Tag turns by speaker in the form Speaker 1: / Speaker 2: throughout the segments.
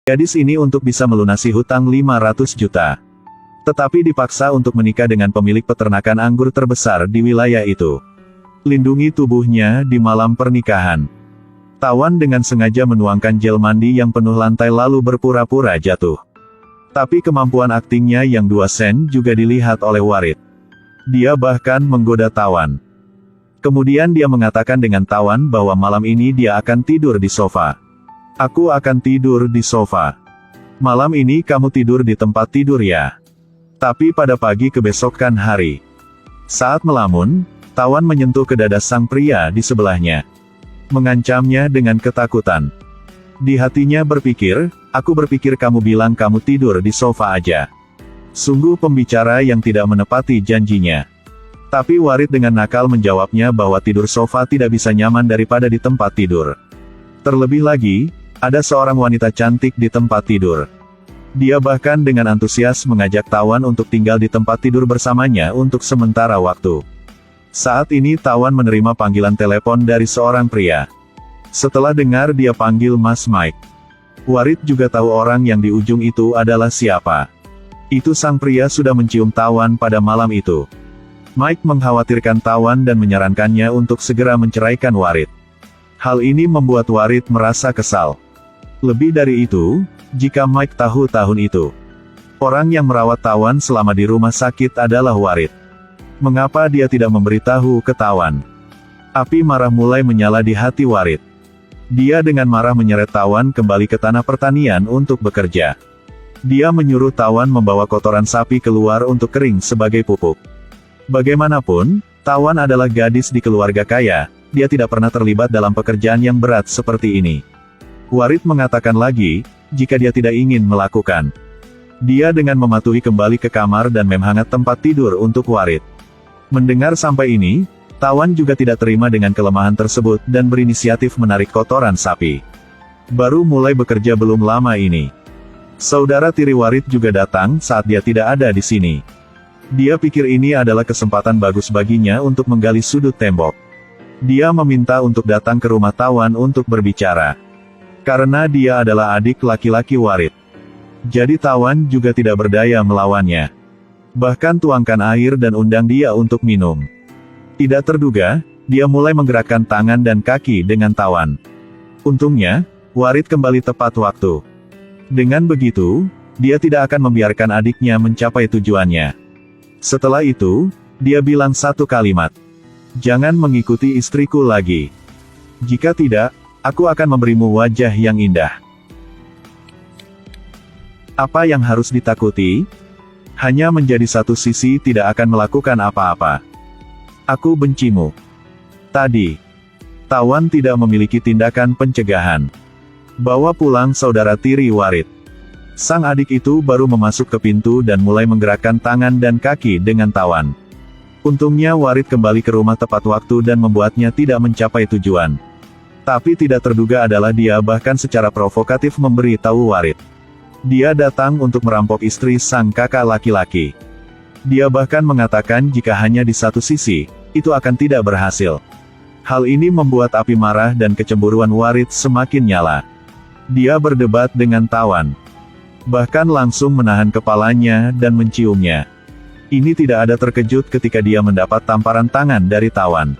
Speaker 1: gadis ini untuk bisa melunasi hutang 500 juta. Tetapi dipaksa untuk menikah dengan pemilik peternakan anggur terbesar di wilayah itu. Lindungi tubuhnya di malam pernikahan. Tawan dengan sengaja menuangkan gel mandi yang penuh lantai lalu berpura-pura jatuh. Tapi kemampuan aktingnya yang 2 sen juga dilihat oleh Warid. Dia bahkan menggoda Tawan. Kemudian dia mengatakan dengan Tawan bahwa malam ini dia akan tidur di sofa. Aku akan tidur di sofa. Malam ini kamu tidur di tempat tidur ya. Tapi pada pagi kebesokan hari. Saat melamun, Tawan menyentuh ke dada sang pria di sebelahnya. Mengancamnya dengan ketakutan. Di hatinya berpikir, aku berpikir kamu bilang kamu tidur di sofa aja. Sungguh pembicara yang tidak menepati janjinya. Tapi Warid dengan nakal menjawabnya bahwa tidur sofa tidak bisa nyaman daripada di tempat tidur. Terlebih lagi, ada seorang wanita cantik di tempat tidur. Dia bahkan dengan antusias mengajak Tawan untuk tinggal di tempat tidur bersamanya untuk sementara waktu. Saat ini Tawan menerima panggilan telepon dari seorang pria. Setelah dengar dia panggil Mas Mike. Warid juga tahu orang yang di ujung itu adalah siapa. Itu sang pria sudah mencium Tawan pada malam itu. Mike mengkhawatirkan Tawan dan menyarankannya untuk segera menceraikan Warid. Hal ini membuat Warid merasa kesal. Lebih dari itu, jika Mike tahu tahun itu, orang yang merawat Tawan selama di rumah sakit adalah Warid. Mengapa dia tidak memberitahu ke Tawan? Api marah mulai menyala di hati Warid. Dia dengan marah menyeret Tawan kembali ke tanah pertanian untuk bekerja. Dia menyuruh Tawan membawa kotoran sapi keluar untuk kering sebagai pupuk. Bagaimanapun, Tawan adalah gadis di keluarga kaya, dia tidak pernah terlibat dalam pekerjaan yang berat seperti ini. Warid mengatakan lagi, jika dia tidak ingin melakukan. Dia dengan mematuhi kembali ke kamar dan menghangat tempat tidur untuk Warid. Mendengar sampai ini, Tawan juga tidak terima dengan kelemahan tersebut dan berinisiatif menarik kotoran sapi. Baru mulai bekerja belum lama ini. Saudara tiri Warid juga datang saat dia tidak ada di sini. Dia pikir ini adalah kesempatan bagus baginya untuk menggali sudut tembok. Dia meminta untuk datang ke rumah Tawan untuk berbicara. Karena dia adalah adik laki-laki Warid. Jadi Tawan juga tidak berdaya melawannya. Bahkan tuangkan air dan undang dia untuk minum. Tidak terduga, dia mulai menggerakkan tangan dan kaki dengan Tawan. Untungnya, Warid kembali tepat waktu. Dengan begitu, dia tidak akan membiarkan adiknya mencapai tujuannya. Setelah itu, dia bilang satu kalimat. Jangan mengikuti istriku lagi. Jika tidak, aku akan memberimu wajah yang indah. Apa yang harus ditakuti? Hanya menjadi satu sisi tidak akan melakukan apa-apa. Aku bencimu. Tadi, Tawan tidak memiliki tindakan pencegahan. Bawa pulang saudara tiri Warid. Sang adik itu baru memasuk ke pintu dan mulai menggerakkan tangan dan kaki dengan Tawan. Untungnya Warid kembali ke rumah tepat waktu dan membuatnya tidak mencapai tujuan. Tapi tidak terduga adalah dia bahkan secara provokatif memberi tahu Warid. Dia datang untuk merampok istri sang kakak laki-laki. Dia bahkan mengatakan jika hanya di satu sisi, itu akan tidak berhasil. Hal ini membuat api marah dan kecemburuan Warid semakin nyala. Dia berdebat dengan Tawan. Bahkan langsung menahan kepalanya dan menciumnya. Ini tidak ada terkejut ketika dia mendapat tamparan tangan dari Tawan.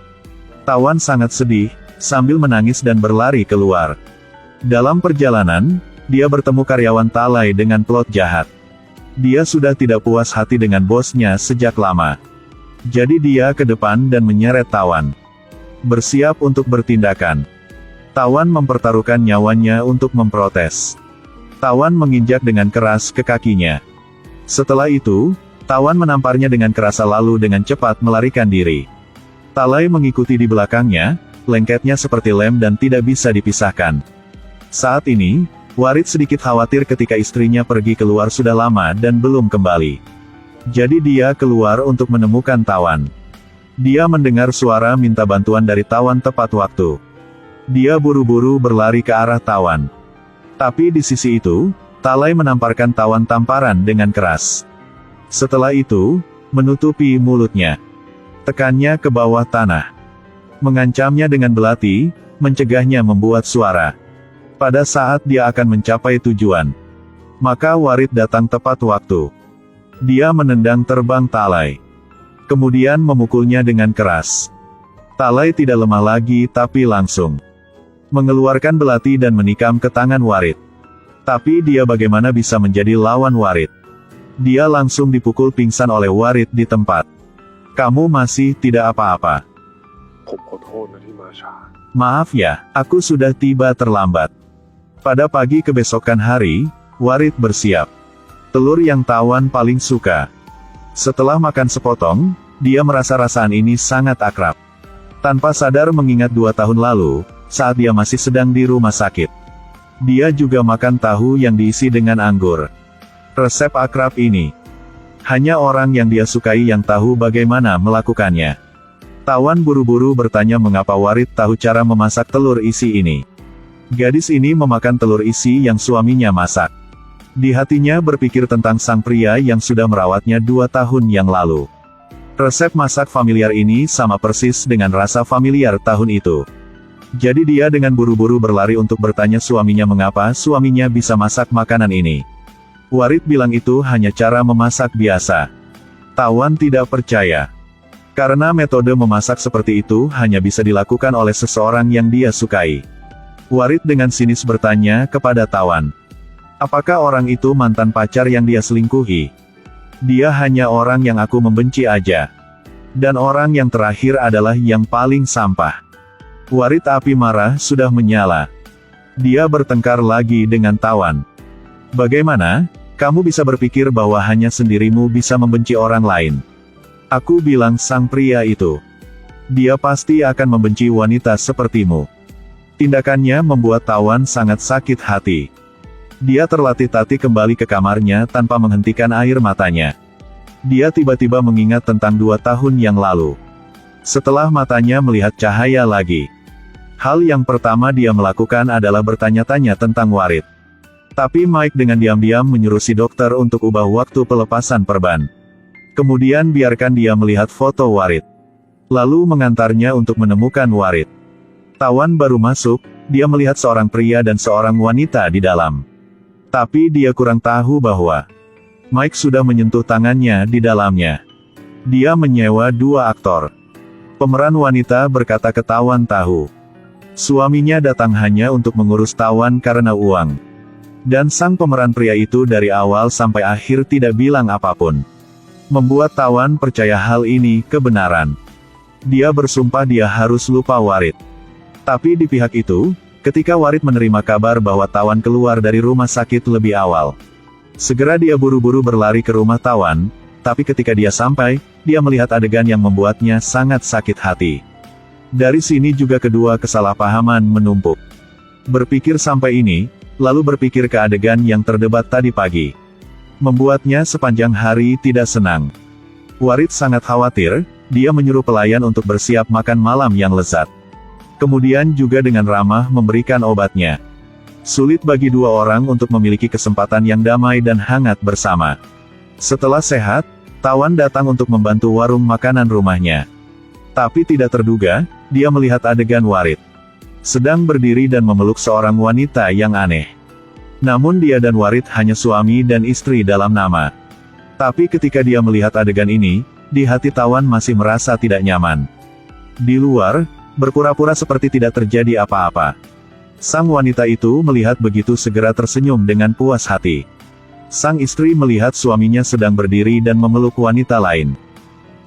Speaker 1: Tawan sangat sedih, sambil menangis dan berlari keluar. Dalam perjalanan, dia bertemu karyawan Talai dengan plot jahat. Dia sudah tidak puas hati dengan bosnya sejak lama. Jadi dia ke depan dan menyeret Tawan. Bersiap untuk bertindakan. Tawan mempertaruhkan nyawanya untuk memprotes. Tawan menginjak dengan keras ke kakinya. Setelah itu, Tawan menamparnya dengan keras lalu dengan cepat melarikan diri. Talai mengikuti di belakangnya, lengketnya seperti lem dan tidak bisa dipisahkan. Saat ini, Warid sedikit khawatir ketika istrinya pergi keluar sudah lama dan belum kembali. Jadi dia keluar untuk menemukan Tawan. Dia mendengar suara minta bantuan dari Tawan tepat waktu. Dia buru-buru berlari ke arah Tawan. Tapi di sisi itu, Talai menamparkan Tawan tamparan dengan keras. Setelah itu, menutupi mulutnya. Tekannya ke bawah tanah. Mengancamnya dengan belati, mencegahnya membuat suara. Pada saat dia akan mencapai tujuan, maka Warid datang tepat waktu. Dia menendang terbang Talai, kemudian memukulnya dengan keras. Talai tidak lemah lagi tapi langsung mengeluarkan belati dan menikam ke tangan Warid. Tapi dia bagaimana bisa menjadi lawan Warid? Dia langsung dipukul pingsan oleh Warid di tempat. Kamu masih tidak apa-apa. Maaf ya, aku sudah tiba terlambat. Pada pagi kebesokan hari, Warid bersiap. Telur yang Tawan paling suka. Setelah makan sepotong, dia merasa rasaan ini sangat akrab. Tanpa sadar mengingat 2 tahun lalu, saat dia masih sedang di rumah sakit. Dia juga makan tahu yang diisi dengan anggur. Resep akrab ini, hanya orang yang dia sukai yang tahu bagaimana melakukannya. Tawan buru-buru bertanya mengapa Warid tahu cara memasak telur isi ini. Gadis ini memakan telur isi yang suaminya masak. Di hatinya berpikir tentang sang pria yang sudah merawatnya 2 tahun yang lalu. Resep masak familiar ini sama persis dengan rasa familiar tahun itu. Jadi dia dengan buru-buru berlari untuk bertanya suaminya mengapa suaminya bisa masak makanan ini. Warid bilang itu hanya cara memasak biasa. Tawan tidak percaya. Karena metode memasak seperti itu hanya bisa dilakukan oleh seseorang yang dia sukai. Warid dengan sinis bertanya kepada Tawan. Apakah orang itu mantan pacar yang dia selingkuhi? Dia hanya orang yang aku membenci aja. Dan orang yang terakhir adalah yang paling sampah. Warid api marah sudah menyala. Dia bertengkar lagi dengan Tawan. Bagaimana? Kamu bisa berpikir bahwa hanya sendirimu bisa membenci orang lain. Aku bilang sang pria itu. Dia pasti akan membenci wanita sepertimu. Tindakannya membuat Tawan sangat sakit hati. Dia terlatih-tatih kembali ke kamarnya tanpa menghentikan air matanya. Dia tiba-tiba mengingat tentang 2 tahun yang lalu. Setelah matanya melihat cahaya lagi. Hal yang pertama dia melakukan adalah bertanya-tanya tentang Warid. Tapi Mike dengan diam-diam menyuruh si dokter untuk ubah waktu pelepasan perban. Kemudian biarkan dia melihat foto Warid. Lalu mengantarnya untuk menemukan Warid. Tawan baru masuk, dia melihat seorang pria dan seorang wanita di dalam. Tapi dia kurang tahu bahwa Mike sudah menyentuh tangannya di dalamnya. Dia menyewa 2 aktor. Pemeran wanita berkata ke Tawan tahu. Suaminya datang hanya untuk mengurus Tawan karena uang. Dan sang pemeran pria itu dari awal sampai akhir tidak bilang apapun. Membuat Tawan percaya hal ini kebenaran. Dia bersumpah dia harus lupa Warid. Tapi di pihak itu, ketika Warid menerima kabar bahwa Tawan keluar dari rumah sakit lebih awal, segera dia buru-buru berlari ke rumah Tawan, tapi ketika dia sampai, dia melihat adegan yang membuatnya sangat sakit hati. Dari sini juga kedua kesalahpahaman menumpuk. Berpikir sampai ini, lalu berpikir ke adegan yang terdebat tadi pagi. Membuatnya sepanjang hari tidak senang. Warid sangat khawatir, dia menyuruh pelayan untuk bersiap makan malam yang lezat. Kemudian juga dengan ramah memberikan obatnya. Sulit bagi 2 orang untuk memiliki kesempatan yang damai dan hangat bersama. Setelah sehat, Tawan datang untuk membantu warung makanan rumahnya. Tapi tidak terduga, dia melihat adegan Warid sedang berdiri dan memeluk seorang wanita yang aneh. Namun dia dan Warid hanya suami dan istri dalam nama. Tapi ketika dia melihat adegan ini, di hati Tawan masih merasa tidak nyaman. Di luar, berpura-pura seperti tidak terjadi apa-apa. Sang wanita itu melihat begitu segera tersenyum dengan puas hati. Sang istri melihat suaminya sedang berdiri dan memeluk wanita lain.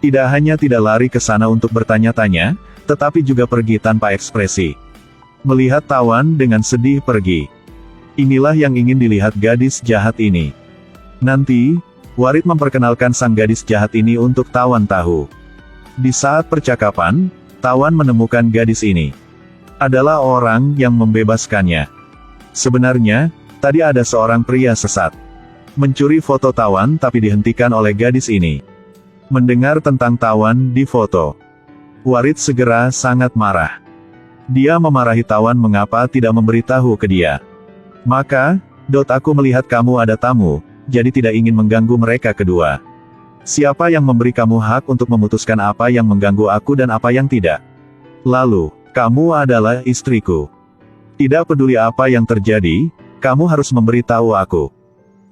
Speaker 1: Tidak hanya tidak lari ke sana untuk bertanya-tanya, tetapi juga pergi tanpa ekspresi. Melihat Tawan dengan sedih pergi. Inilah yang ingin dilihat gadis jahat ini. Nanti, Warid memperkenalkan sang gadis jahat ini untuk Tawan tahu. Di saat percakapan, Tawan menemukan gadis ini. Adalah orang yang membebaskannya. Sebenarnya, tadi ada seorang pria sesat. Mencuri foto Tawan tapi dihentikan oleh gadis ini. Mendengar tentang Tawan di foto, Warid segera sangat marah. Dia memarahi Tawan mengapa tidak memberitahu ke dia. Maka, aku melihat kamu ada tamu, jadi tidak ingin mengganggu mereka kedua. Siapa yang memberi kamu hak untuk memutuskan apa yang mengganggu aku dan apa yang tidak? Lalu, kamu adalah istriku. Tidak peduli apa yang terjadi, kamu harus memberitahu aku.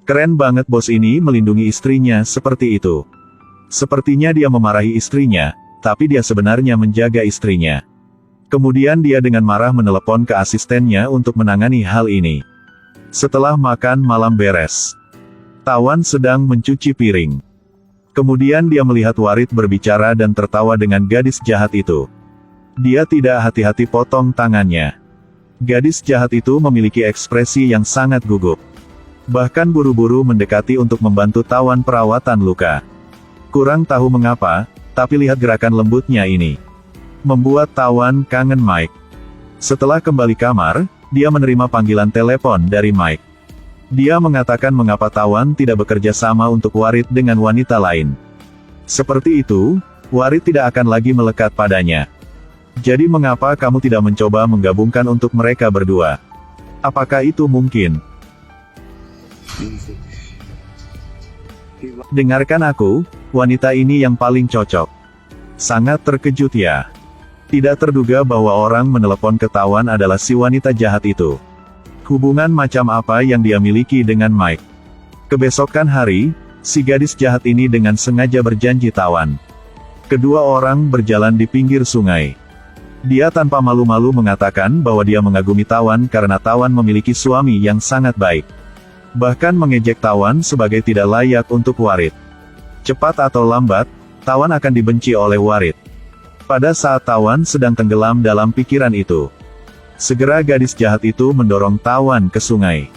Speaker 1: Keren banget bos ini melindungi istrinya seperti itu. Sepertinya dia memarahi istrinya, tapi dia sebenarnya menjaga istrinya. Kemudian dia dengan marah menelepon ke asistennya untuk menangani hal ini. Setelah makan malam beres, Tawan sedang mencuci piring. Kemudian dia melihat Warid berbicara dan tertawa dengan gadis jahat itu. Dia tidak hati-hati potong tangannya. Gadis jahat itu memiliki ekspresi yang sangat gugup. Bahkan buru-buru mendekati untuk membantu Tawan perawatan luka. Kurang tahu mengapa, tapi lihat gerakan lembutnya ini membuat Tawan kangen Mike. Setelah kembali kamar, dia menerima panggilan telepon dari Mike. Dia mengatakan mengapa Tawan tidak bekerja sama untuk Warid dengan wanita lain. Seperti itu, Warid tidak akan lagi melekat padanya. Jadi mengapa kamu tidak mencoba menggabungkan untuk mereka berdua? Apakah itu mungkin? Dengarkan aku, wanita ini yang paling cocok. Sangat terkejut ya. Tidak terduga bahwa orang menelepon ke Tawan adalah si wanita jahat itu. Hubungan macam apa yang dia miliki dengan Mike? Kebesokan hari, si gadis jahat ini dengan sengaja berjanji Tawan. Kedua orang berjalan di pinggir sungai. Dia tanpa malu-malu mengatakan bahwa dia mengagumi Tawan karena Tawan memiliki suami yang sangat baik. Bahkan mengejek Tawan sebagai tidak layak untuk Warid. Cepat atau lambat, Tawan akan dibenci oleh Warid. Pada saat Tawan sedang tenggelam dalam pikiran itu, segera gadis jahat itu mendorong Tawan ke sungai.